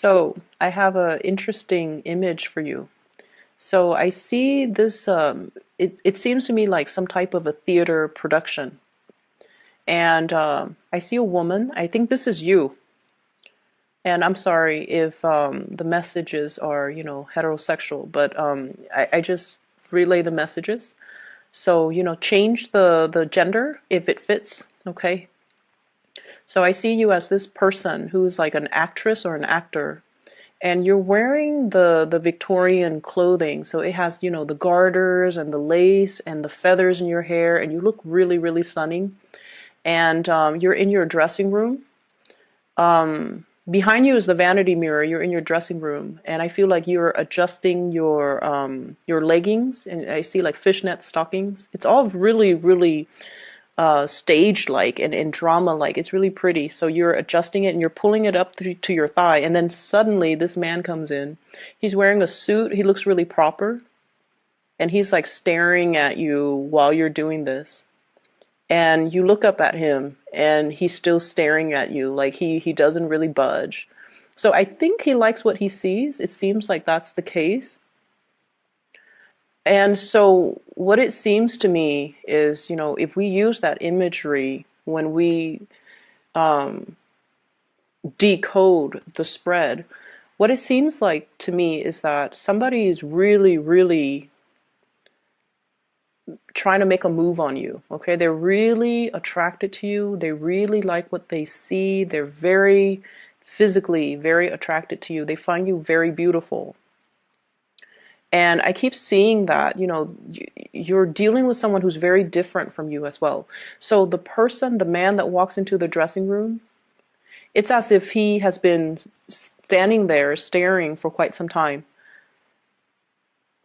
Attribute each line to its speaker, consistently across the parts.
Speaker 1: So I have an interesting image for you. So I see this, it seems to me like some type of a theater production. And I see a woman. I think this is you. And I'm sorry if the messages are, heterosexual, but I just relay the messages. So, change the gender if it fits, okay? So I see you as this person who's like an actress or an actor, and you're wearing the Victorian clothing, so it has the garters and the lace and the feathers in your hair, and you look really, really stunning. And you're in your dressing room. Behind you is the vanity mirror. You're in your dressing room, and I feel like you're adjusting your leggings, and I see like fishnet stockings. It's all really, really stage like and drama like. It's really pretty. So you're adjusting it and you're pulling it up to your thigh, and then suddenly this man comes in. He's wearing a suit. He looks really proper, and he's like staring at you while you're doing this. And you look up at him and he's still staring at you, like he doesn't really budge. So I think he likes what he sees. It seems like that's the case. And so what it seems to me is, if we use that imagery when we decode the spread, what it seems like to me is that somebody is really, really trying to make a move on you. Okay, they're really attracted to you. They really like what they see. They're very physically very attracted to you. They find you very beautiful. And I keep seeing that, you're dealing with someone who's very different from you as well. So the man that walks into the dressing room, it's as if he has been standing there staring for quite some time.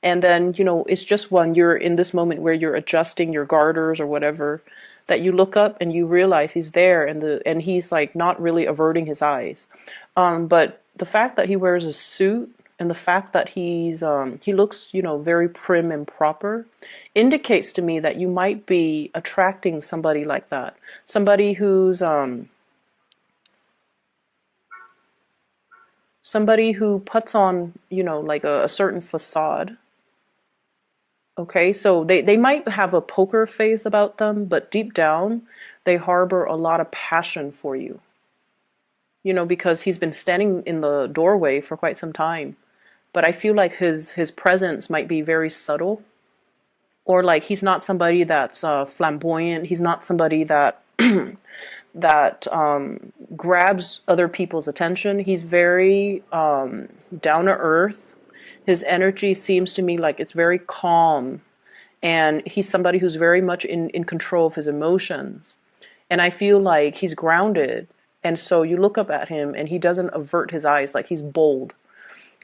Speaker 1: And then, it's just when you're in this moment where you're adjusting your garters or whatever, that you look up and you realize he's there, and he's like not really averting his eyes. But the fact that he wears a suit and the fact that he looks, very prim and proper indicates to me that you might be attracting somebody like that. Somebody who puts on, like a certain facade. Okay, so they might have a poker face about them, but deep down, they harbor a lot of passion for you. Because he's been standing in the doorway for quite some time. But I feel like his presence might be very subtle, or like he's not somebody that's flamboyant. He's not somebody that that grabs other people's attention. He's very down to earth. His energy seems to me like it's very calm, and he's somebody who's very much in control of his emotions. And I feel like he's grounded, and so you look up at him and he doesn't avert his eyes, like he's bold.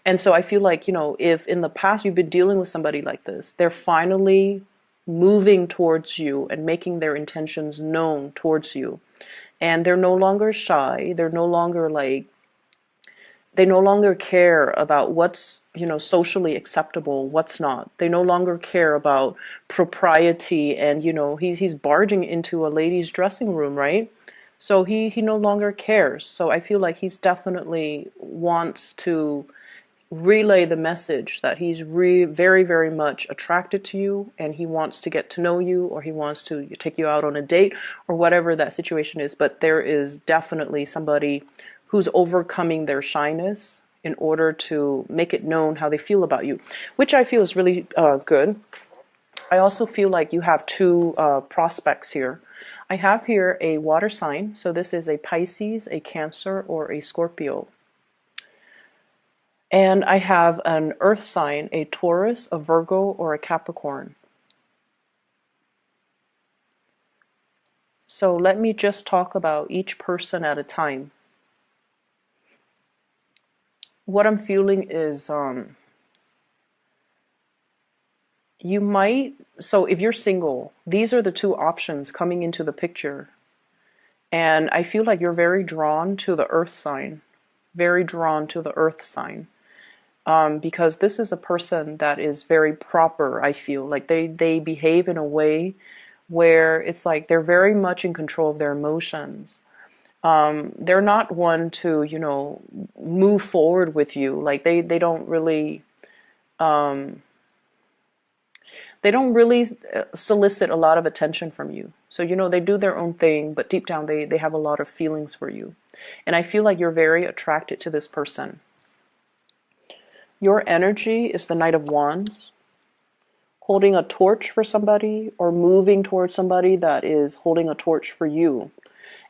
Speaker 1: And so I feel like, if in the past you've been dealing with somebody like this, they're finally moving towards you and making their intentions known towards you. And they're no longer shy. They're no longer like, they no longer care about what's, socially acceptable, what's not. They no longer care about propriety, and, he's barging into a lady's dressing room, right? So he no longer cares. So I feel like he's definitely wants to relay the message that he's very, very much attracted to you, and he wants to get to know you, or he wants to take you out on a date, or whatever that situation is. But there is definitely somebody who's overcoming their shyness in order to make it known how they feel about you, which I feel is really good. I also feel like you have two prospects here. I have here a water sign, so this is a Pisces, a Cancer, or a Scorpio. And I have an earth sign, a Taurus, a Virgo, or a Capricorn. So let me just talk about each person at a time. What I'm feeling is so if you're single, these are the two options coming into the picture. And I feel like you're very drawn to the earth sign, very drawn to the earth sign. Because this is a person that is very proper. I feel like they behave in a way where it's like they're very much in control of their emotions. They're not one to, move forward with you. Like they don't really, um, solicit a lot of attention from you. So, they do their own thing, but deep down they have a lot of feelings for you. And I feel like you're very attracted to this person. Your energy is the Knight of Wands, holding a torch for somebody or moving towards somebody that is holding a torch for you.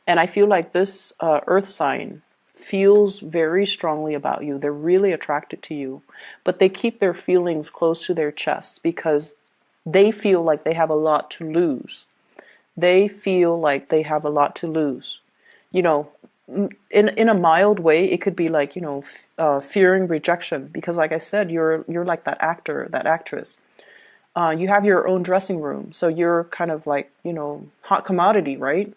Speaker 1: And I feel like this earth sign feels very strongly about you. They're really attracted to you, but they keep their feelings close to their chest because they feel like they have a lot to lose. They feel like they have a lot to lose. You know, in a mild way, it could be like, fearing rejection because, like I said, you're like that actor, that actress. You have your own dressing room, so you're kind of like, hot commodity, right?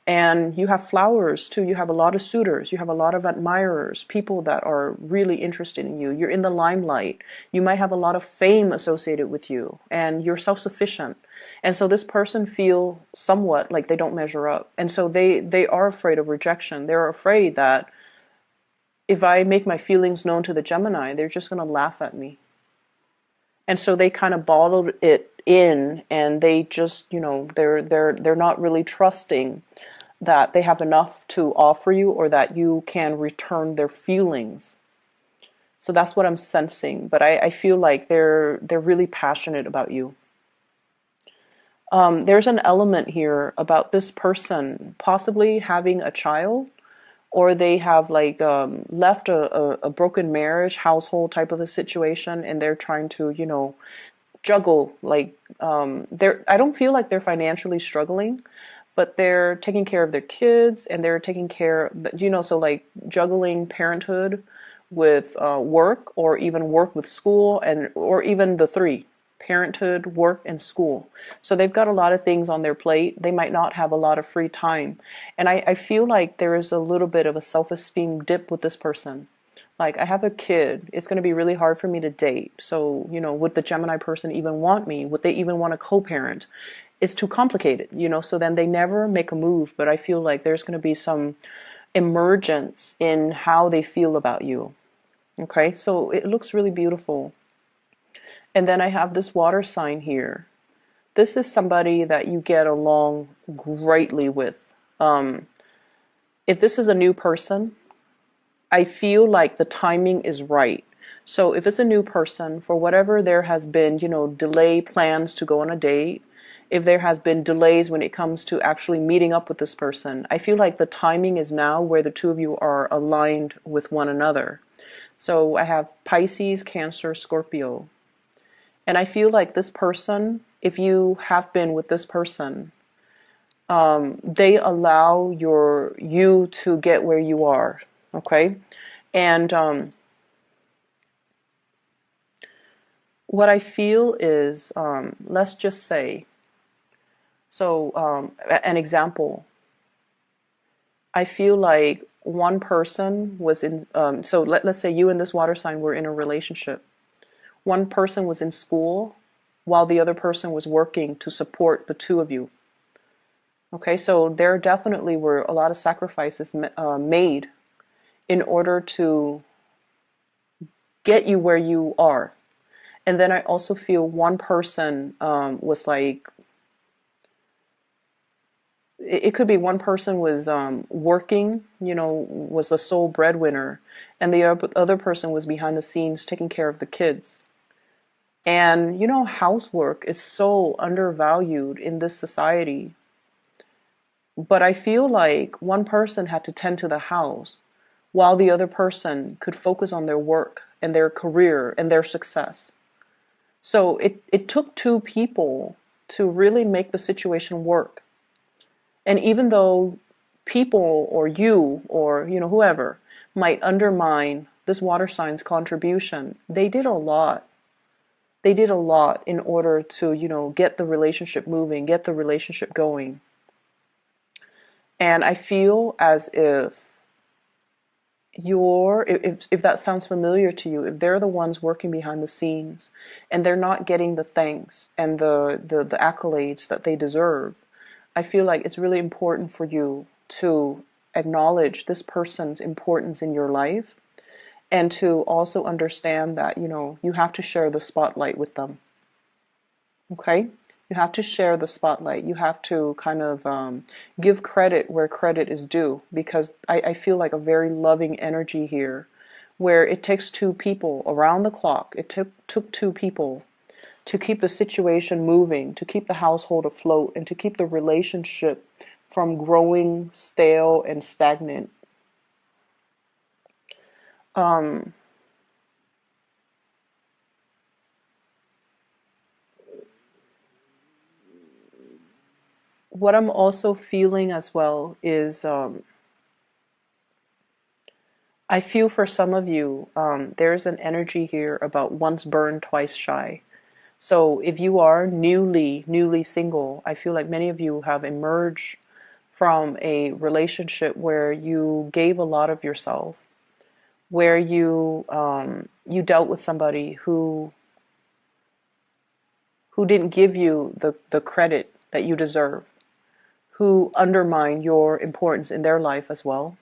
Speaker 1: And you have flowers too. You have a lot of suitors. You have a lot of admirers, people that are really interested in you. You're in the limelight. You might have a lot of fame associated with you, and you're self-sufficient. And so this person feel somewhat like they don't measure up. And so they are afraid of rejection. They're afraid that if I make my feelings known to the Gemini, they're just going to laugh at me. And so they kind of bottled it in, and they just, they're not really trusting that they have enough to offer you or that you can return their feelings. So that's what I'm sensing. But I feel like they're really passionate about you. There's an element here about this person possibly having a child, or they have like left a broken marriage, household type of a situation, and they're trying to, juggle. Like I don't feel like they're financially struggling, but they're taking care of their kids and they're taking care, so like juggling parenthood with work, or even work with school, and or even the three: parenthood, work, and school. So they've got a lot of things on their plate. They might not have a lot of free time. And I feel like there is a little bit of a self-esteem dip with this person. Like, I have a kid. It's going to be really hard for me to date. So, would the Gemini person even want me? Would they even want to co-parent? It's too complicated, so then they never make a move. But I feel like there's going to be some emergence in how they feel about you. Okay, so it looks really beautiful. And then I have this water sign here. This is somebody that you get along greatly with. If this is a new person, I feel like the timing is right. So if it's a new person, for whatever there has been, delay plans to go on a date, if there has been delays when it comes to actually meeting up with this person, I feel like the timing is now where the two of you are aligned with one another. So I have Pisces, Cancer, Scorpio. And I feel like this person, if you have been with this person, they allow you to get where you are. Okay? And what I feel is, let's just say, so an example, I feel like one person was in, so let's say you and this water sign were in a relationship. One person was in school while the other person was working to support the two of you. Okay, so there definitely were a lot of sacrifices made in order to get you where you are. And then I also feel one person was like, it could be one person was working, was the sole breadwinner, and the other person was behind the scenes taking care of the kids. And housework is so undervalued in this society. But I feel like one person had to tend to the house while the other person could focus on their work and their career and their success. So it took two people to really make the situation work. And even though people or you or whoever might undermine this water sign's contribution, they did a lot. They did a lot in order to, get the relationship moving, get the relationship going. And I feel as if if that sounds familiar to you, if they're the ones working behind the scenes and they're not getting the thanks and the accolades that they deserve, I feel like it's really important for you to acknowledge this person's importance in your life, and to also understand that, you have to share the spotlight with them. Okay? You have to share the spotlight. You have to kind of give credit where credit is due, because I feel like a very loving energy here, where it takes two people around the clock. It took two people to keep the situation moving, to keep the household afloat, and to keep the relationship from growing stale and stagnant. What I'm also feeling as well is I feel for some of you, there's an energy here about once burned, twice shy. So if you are newly single, I feel like many of you have emerged from a relationship where you gave a lot of yourself, where you dealt with somebody who didn't give you the credit that you deserve, who undermined your importance in their life as well.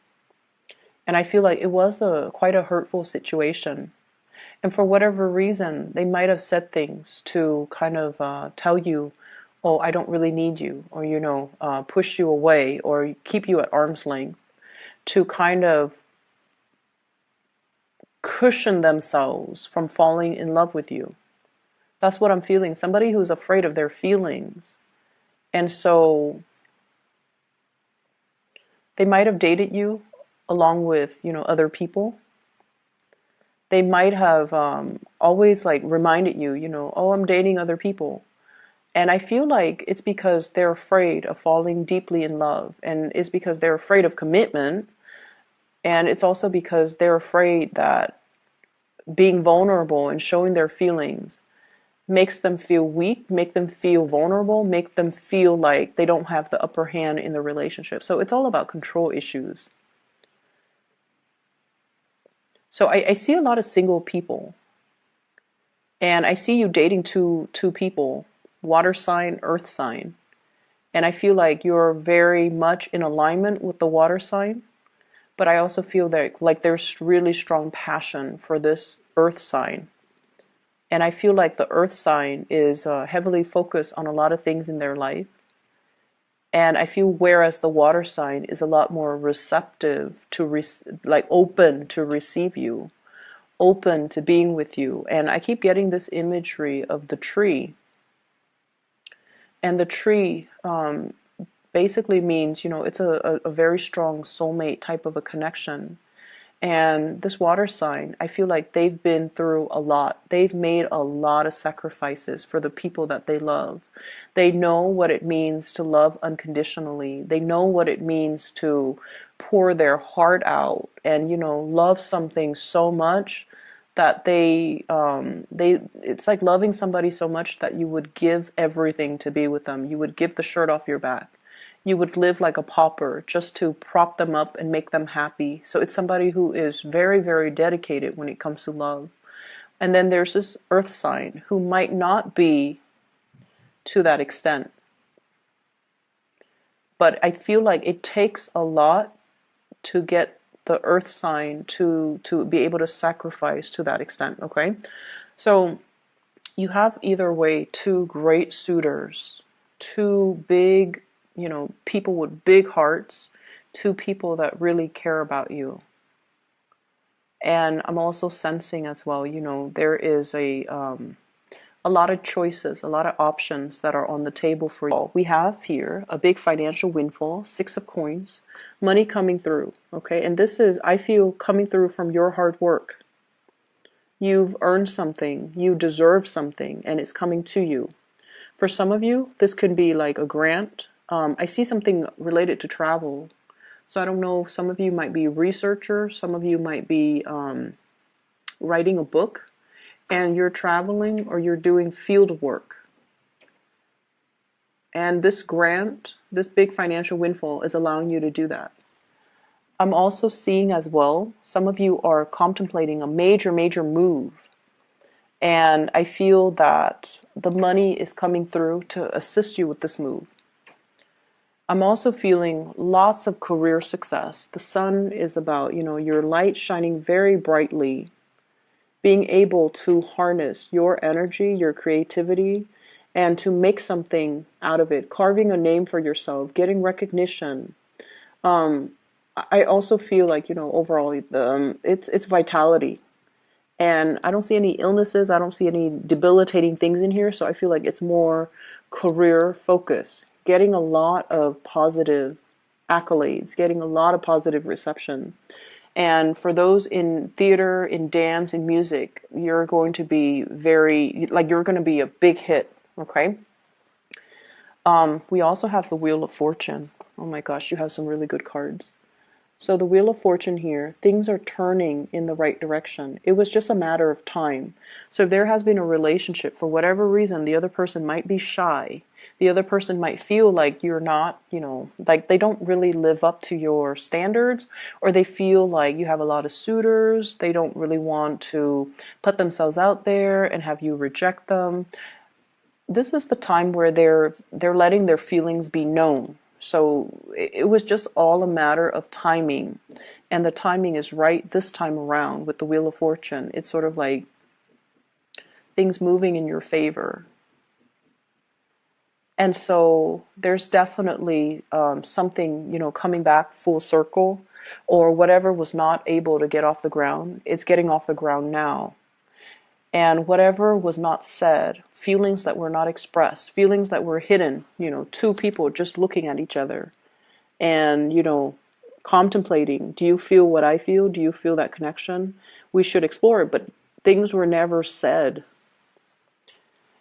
Speaker 1: And I feel like it was quite a hurtful situation. And for whatever reason, they might have said things to kind of tell you, oh, I don't really need you, or, push you away or keep you at arm's length, to kind of cushion themselves from falling in love with you. That's what I'm feeling. Somebody who's afraid of their feelings. And so they might have dated you along with, other people. They might have always like reminded you, oh, I'm dating other people. And I feel like it's because they're afraid of falling deeply in love. And it's because they're afraid of commitment. And it's also because they're afraid that being vulnerable and showing their feelings makes them feel weak, make them feel vulnerable, make them feel like they don't have the upper hand in the relationship. So it's all about control issues. So I see a lot of single people, and I see you dating two people, water sign, earth sign. And I feel like you're very much in alignment with the water sign, but I also feel that like there's really strong passion for this earth sign. And I feel like the earth sign is heavily focused on a lot of things in their life. And I feel whereas the water sign is a lot more receptive to like open to receive you, open to being with you. And I keep getting this imagery of the tree. And the tree basically means, it's a very strong soulmate type of a connection. And this water sign, I feel like they've been through a lot. They've made a lot of sacrifices for the people that they love. They know what it means to love unconditionally. They know what it means to pour their heart out and, love something so much that it's like loving somebody so much that you would give everything to be with them. You would give the shirt off your back. You would live like a pauper just to prop them up and make them happy. So it's somebody who is very, very dedicated when it comes to love. And then there's this earth sign who might not be to that extent. But I feel like it takes a lot to get the earth sign to be able to sacrifice to that extent, okay? So you have either way two great suitors, two big, people with big hearts, two people that really care about you. And I'm also sensing as well, there is a lot of choices, a lot of options that are on the table for you. We have here a big financial windfall, 6 of coins, money coming through, okay? And this is, I feel, coming through from your hard work. You've earned something, you deserve something, and it's coming to you. For some of you, this could be like a grant. I see something related to travel. So I don't know, some of you might be researchers, some of you might be writing a book, and you're traveling or you're doing field work. And this grant, this big financial windfall is allowing you to do that. I'm also seeing as well, some of you are contemplating a major move. And I feel that the money is coming through to assist you with this move. I'm also feeling lots of career success. The sun is about, your light shining very brightly, being able to harness your energy, your creativity, and to make something out of it, carving a name for yourself, getting recognition. Um, I also feel like, overall, it's vitality. And I don't see any illnesses. I don't see any debilitating things in here. So I feel like it's more career focused, getting a lot of positive accolades, getting a lot of positive reception. And for those in theater, in dance, in music, you're going to be you're going to be a big hit. Okay. We also have the Wheel of Fortune. Oh my gosh, you have some really good cards. So the Wheel of Fortune here, things are turning in the right direction. It was just a matter of time. So if there has been a relationship, for whatever reason, the other person might be shy. The other person might feel like you're not, like they don't really live up to your standards, or they feel like you have a lot of suitors. They don't really want to put themselves out there and have you reject them. This is the time where they're letting their feelings be known. So it was just all a matter of timing. And the timing is right this time around with the Wheel of Fortune. It's sort of like things moving in your favor. And so there's definitely something, coming back full circle, or whatever was not able to get off the ground, it's getting off the ground now. And whatever was not said, feelings that were not expressed, feelings that were hidden, two people just looking at each other and, contemplating, do you feel what I feel? Do you feel that connection? We should explore it, but things were never said.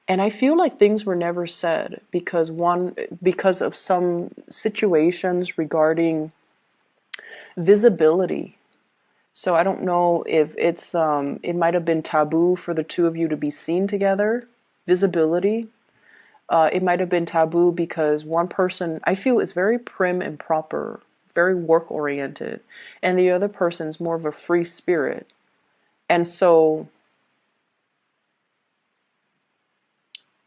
Speaker 1: And I feel like things were never said because of some situations regarding visibility. So I don't know if it might have been taboo for the two of you to be seen together. Visibility. It might have been taboo because one person, I feel, is very prim and proper, very work oriented, and the other person's more of a free spirit. And so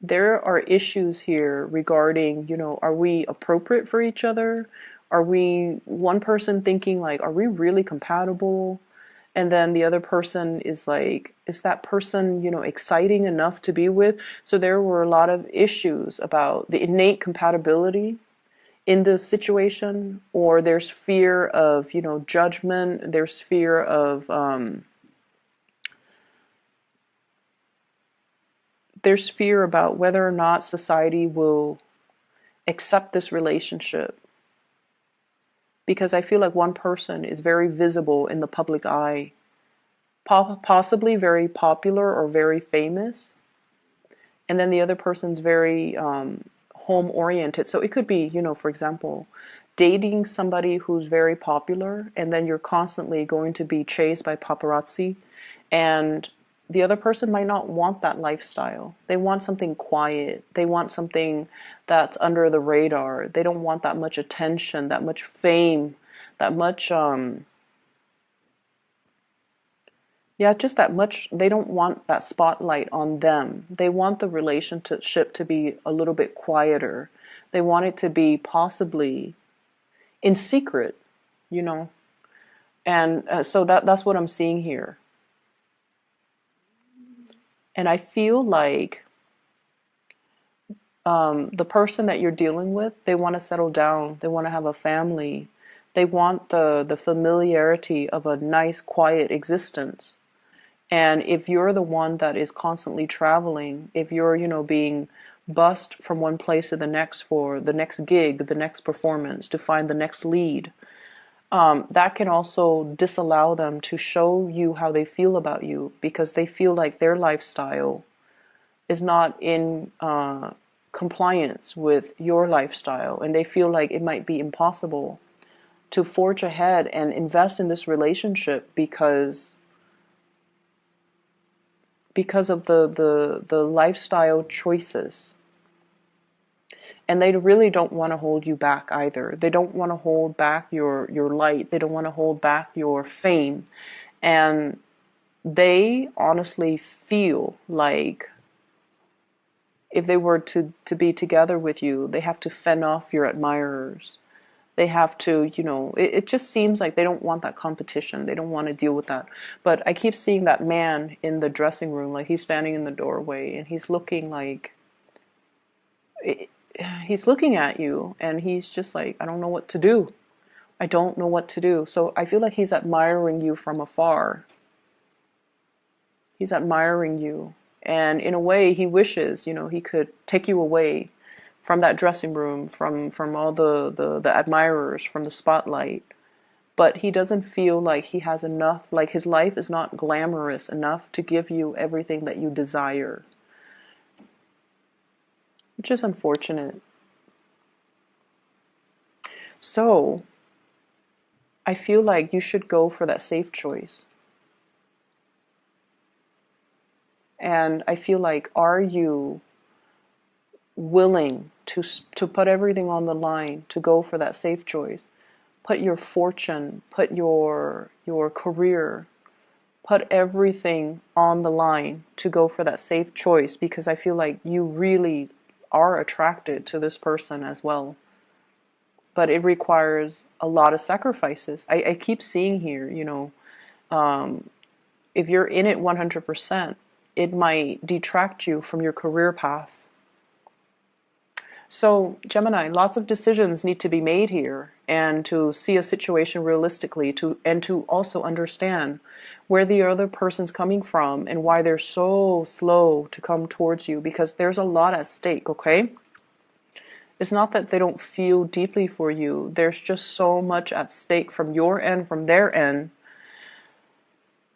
Speaker 1: there are issues here regarding, are we appropriate for each other? Are we one person thinking like, are we really compatible? And then the other person is like, is that person, exciting enough to be with? So there were a lot of issues about the innate compatibility in this situation, or there's fear of, judgment. There's fear of, there's fear about whether or not society will accept this relationship. Because I feel like one person is very visible in the public eye, possibly very popular or very famous, and then the other person's very home oriented. So it could be, for example, dating somebody who's very popular, and then you're constantly going to be chased by paparazzi, and the other person might not want that lifestyle. They want something quiet. They want something that's under the radar. They don't want that much attention, that much fame, that much just that much. They don't want that spotlight on them. They want the relationship to be a little bit quieter. They want it to be possibly in secret, you know. And so that's what I'm seeing here. And I feel like the person that you're dealing with, they want to settle down. They want to have a family. They want the familiarity of a nice, quiet existence. And if you're the one that is constantly traveling, if you're, being bussed from one place to the next for the next gig, the next performance, to find the next lead, that can also disallow them to show you how they feel about you, because they feel like their lifestyle is not in compliance with your lifestyle, and they feel like it might be impossible to forge ahead and invest in this relationship because of the lifestyle choices. And they really don't want to hold you back either. They don't want to hold back your light. They don't want to hold back your fame. And they honestly feel like if they were to be together with you, they have to fend off your admirers. They have to, it just seems like they don't want that competition. They don't want to deal with that. But I keep seeing that man in the dressing room, like he's standing in the doorway and he's looking like, he's looking at you and he's just like, I don't know what to do. I don't know what to do. So I feel like he's admiring you from afar. He's admiring you. And in a way, he wishes, he could take you away from that dressing room, from all the admirers, from the spotlight. But he doesn't feel like he has enough, like his life is not glamorous enough to give you everything that you desire. Which is unfortunate. So, I feel like you should go for that safe choice. And I feel like, are you willing to put everything on the line to go for that safe choice? Put your fortune, put your career, put everything on the line to go for that safe choice, because I feel like you really are attracted to this person as well. But it requires a lot of sacrifices. I keep seeing here, if you're in it 100%, it might detract you from your career path. So, Gemini, lots of decisions need to be made here, and to see a situation realistically, and to also understand where the other person's coming from and why they're so slow to come towards you, because there's a lot at stake, okay? It's not that they don't feel deeply for you. There's just so much at stake from your end, from their end,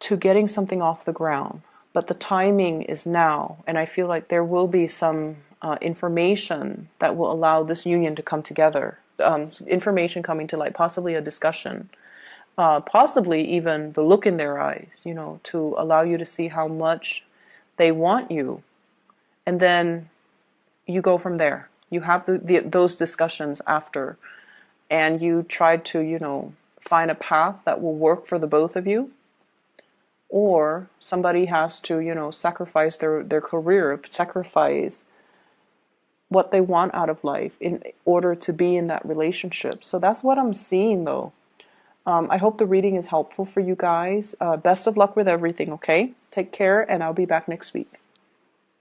Speaker 1: to getting something off the ground. But the timing is now, and I feel like there will be some information that will allow this union to come together. Information coming to light, possibly a discussion, possibly even the look in their eyes, to allow you to see how much they want you. And then you go from there. You have those discussions after, and you try to, find a path that will work for the both of you. Or somebody has to, sacrifice their career, sacrifice what they want out of life in order to be in that relationship. So that's what I'm seeing, though. I hope the reading is helpful for you guys. Best of luck with everything, okay? Take care, and I'll be back next week.